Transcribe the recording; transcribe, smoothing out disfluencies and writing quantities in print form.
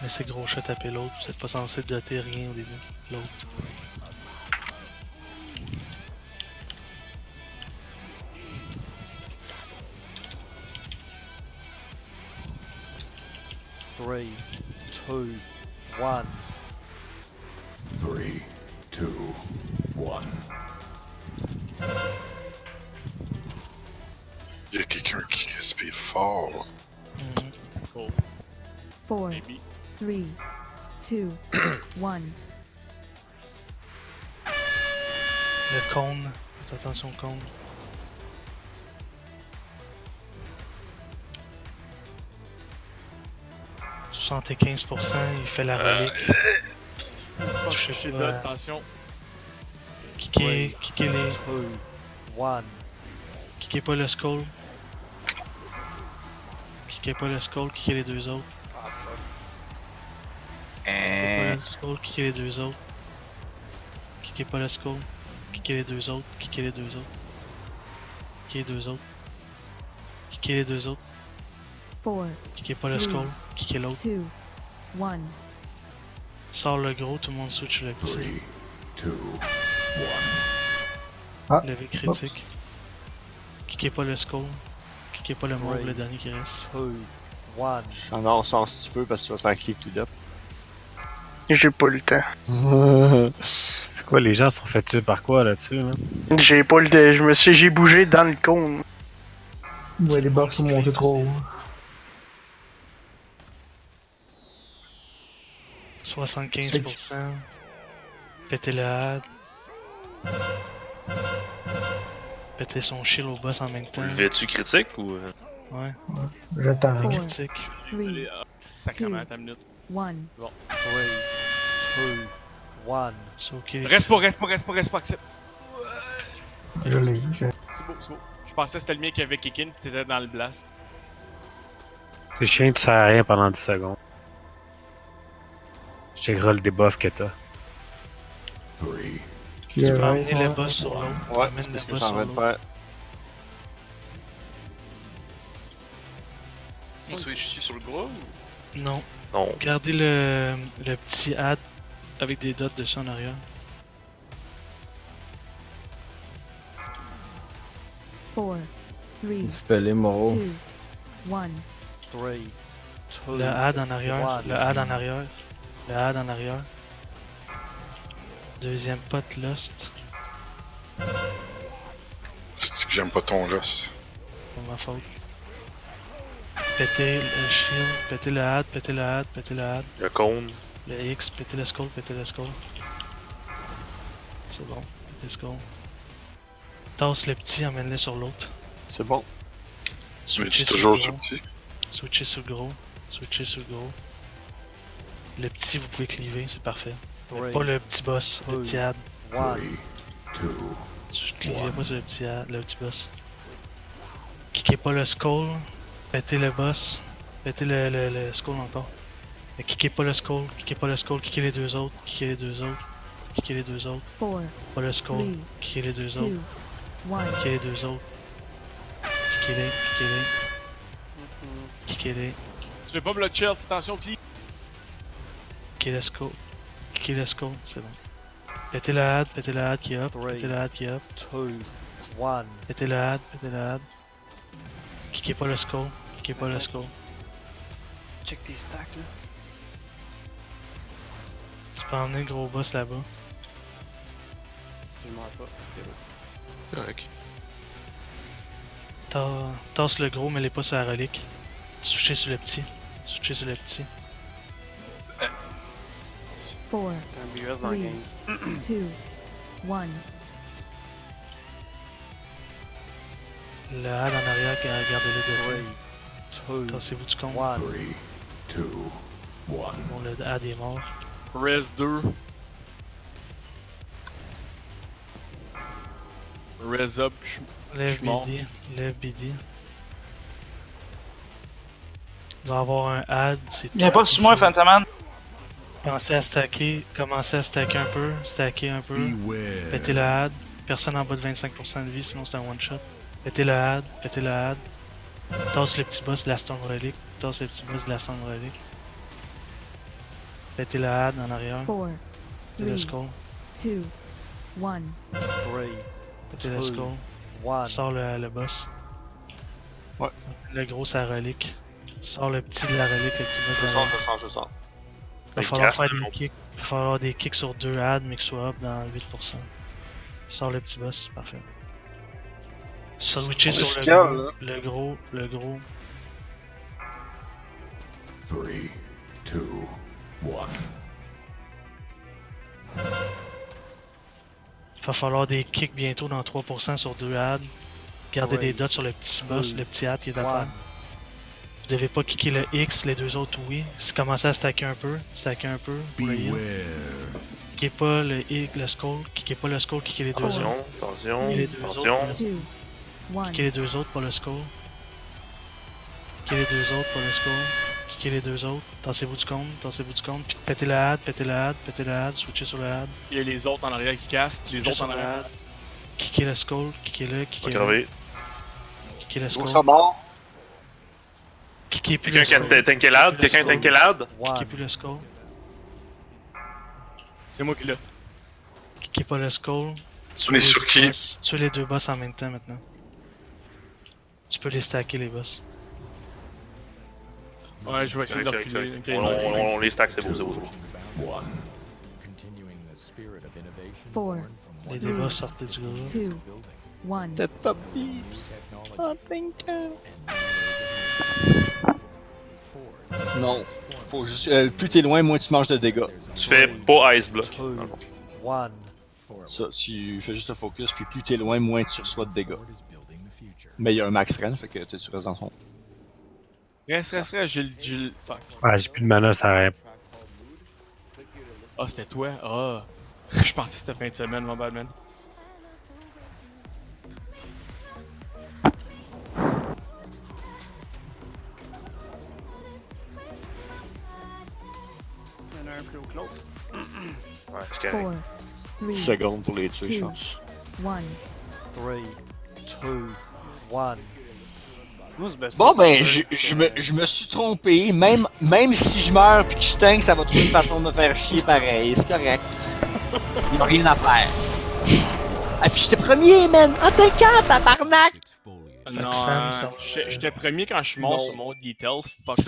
Laissez gros chat taper l'autre, vous êtes pas censé doter rien au début. L'autre. Three, two, one. 3, 2, 1. Il y a quelqu'un qui respire fort. Cool. 4, Maybe. 3, 2, 1. Le cône. Faites attention au cône. « 75%, il fait la relique. Fuck, Je sais shit, pas. là, attention. Kicker les... Two, one. Kicker pas le skull. Kicker pas le skull, kicker les deux autres. Ah, fuck. Kicker pas le skull, kicker les deux autres. Kicker pas le skull, kicker les deux autres, kicker les deux autres. Kicker les deux autres. Kicker les deux autres. 4, Kicker pas le skull, kicker l'autre. 2, 1. Sors le gros, tout le monde switch le 3, petit. 2, 1. Ah, Levé critique. Kicker pas le skull. Kicker pas le mauve, le dernier qui reste. Two, one. En avance si tu peux parce que tu vas te faire active tout up. J'ai pas le temps. C'est quoi, les gens sont fait tuer par quoi là-dessus, là? J'ai pas le temps. J'ai bougé dans le cône. Ouais, les barres sont montées trop haut. 75%. Péter le had. Péter son shield au boss en même temps. Le vêtu critique ou. Ouais, J'attends. Four. critique. 3, Allez, sacrément, attends une minute. 1. Three, two, one. C'est ok. Reste pas, accepte. Je l'ai. C'est beau. Je pensais que c'était le mien qui avait kick-in pis t'étais dans le blast. C'est chiant, tu sers à rien pendant 10 secondes. Je checkerai le debuff que t'as. 3, Tu peux amener le boss sur l'autre. Ouais, Amène c'est le ce que boss j'en sur vais de l'autre. faire. On switch sur le gros ou. Non, Non. gardez le petit had avec des dots dessus en arrière. 4, 3, Dispellé Moreau. 2, 1. Three, two, Le had en arrière, one. le had en arrière, le had en arrière. Deuxième pot Lost, C'est que j'aime pas ton loss. pas ma faute. Pétez le shield, pétez le had, pétez le had, pétez le had. Le cône. Le X, pétez le skull, pétez le skull. C'est bon, pétez le skull. Tasse le petit, emmène-le sur l'autre. C'est bon. Mais Switchez tu toujours le sur gros. petit. Switchez sur le gros. Switchez sur le gros. Le petit, vous pouvez cleaver, c'est parfait. Three, Pas le petit boss, le petit had. 3, one. 2, Cliquez pas sur le petit boss. Kickez pas le skull. Pétez le boss. Pétez le skull encore. Mais kickez pas le skull. Kickez pas le skull. Kickez les deux autres. Kickez les deux autres. Kickez les deux autres. 4, Pas le skull. Three. Kickez les deux 2, autres. 1. Kickez les deux autres. Kickez-les. Kickez-les. Kickez-les. Tu veux pas me le chill, attention, pis. Kickez le skull. Kickez le skull. C'est bon. Pétez le had. Pétez le had qui est up. Three. Pétez le had qui est up. Two, one. Pétez le had. Pétez le had. Kickez pas le skull. Kickez pas le skull. Check tes stacks là. Tu peux emmener le gros boss là-bas. Si je m'en pas. Correct. Tasse le gros, mais les pas sur la relique. Switchez sur le petit. Switchez sur le petit. 4, Un BUS dans 15. 2, 1. Le had en arrière, gardez-le de Three, two, Tassez-vous du compte. one. 3, 2, 1. Bon, le had est mort. Res 2. Res up, je Lève suis mort. BD. Lève BD. Il va y avoir un had. C'est Viens pas sur moi, Fantaman. Commencez à stacker. Commencez à stacker un peu. Stacker un peu. Pétez le had. Personne en bas de 25% de vie, sinon c'est un one shot. Pétez le had. Pétez le had. Tasse le petit boss de la Stone Relic. Tasse le petit boss de la Stone Relic. Pétez le had en arrière. 4, Pétez le 3, skull. 2, 1. 3, Pétez le 2, skull. 1. Sors le boss. Ouais. Le gros, c'est la relique. Sors le petit de la relique, le petit boss de Je la sors, relique. je sors. Il va falloir faire des kicks. Il va falloir des kicks sur 2 ads, mais que soit up dans 8%. Sors le petit boss, parfait. Switcher sur le gros. 3, 2, 1. Il va falloir des kicks bientôt dans 3% sur 2 ads. Gardez Ouais. des dots sur le petit boss, le petit ad qui est à terre. 1. Vous devez pas kicker le X, les deux autres oui. Si commencez à stacker un peu pour le heal. Kickez pas le X, le skull, kickez pas le skull, kickez les deux autres. Attention, Les deux attention. 2, 1. Kickez les deux autres pour le skull. Kickez les deux autres pour le skull. Kickez les deux autres. Tassez-vous du compte. Puis pétez le had, switchez sur le had. Il y a les autres en arrière qui castent, les Switchez autres sur en le arrière. had. Kickez le skull, kickez-le. Kickez le skull. Gros, ça mort. Kickez plus le Quelqu'un skull. tanké l'ad? Quelqu'un tanké l'ad? Kickez plus le skull. C'est moi qui l'ai. Kickez pas le skull. On est sur qui? Tuez les deux boss en même temps maintenant. Tu peux les stacker les boss. Ouais, je vais essayer de Ok, reculer. ok. Ok, On les stack, c'est beau, c'est beau. 4, Les deux boss sortez du gros. 2, 1. T'es top tips. Oh, thank you. Non. Faut juste, plus t'es loin, moins tu manges de dégâts. Tu fais pas Ice Block. 2, 1. Ça, tu fais juste le focus, puis plus t'es loin, moins tu reçois de dégâts. Mais il y a un max rend, fait que tu restes dans son. Reste, j'ai le. Fuck. Ouais, j'ai plus de mana, ça arrête. Ah, c'était toi? Ah. Je pensais que c'était fin de semaine, mon bad man. Il y en a un plus haut que l'autre. Ouais, c'est 4, correct. 3, 10 secondes pour les tuer, je pense. 1. 3, 2, 1. Bon ben, je me suis trompé, même si je meurs pis que je tank, ça va trouver une façon de me faire chier pareil, c'est correct. Y'a rien à faire. Ah pis j'étais premier, man! Ah t'es quand, tabarnak! Non, Sam, ça- j'étais premier quand je suis mort Non. sur mon details, fucker.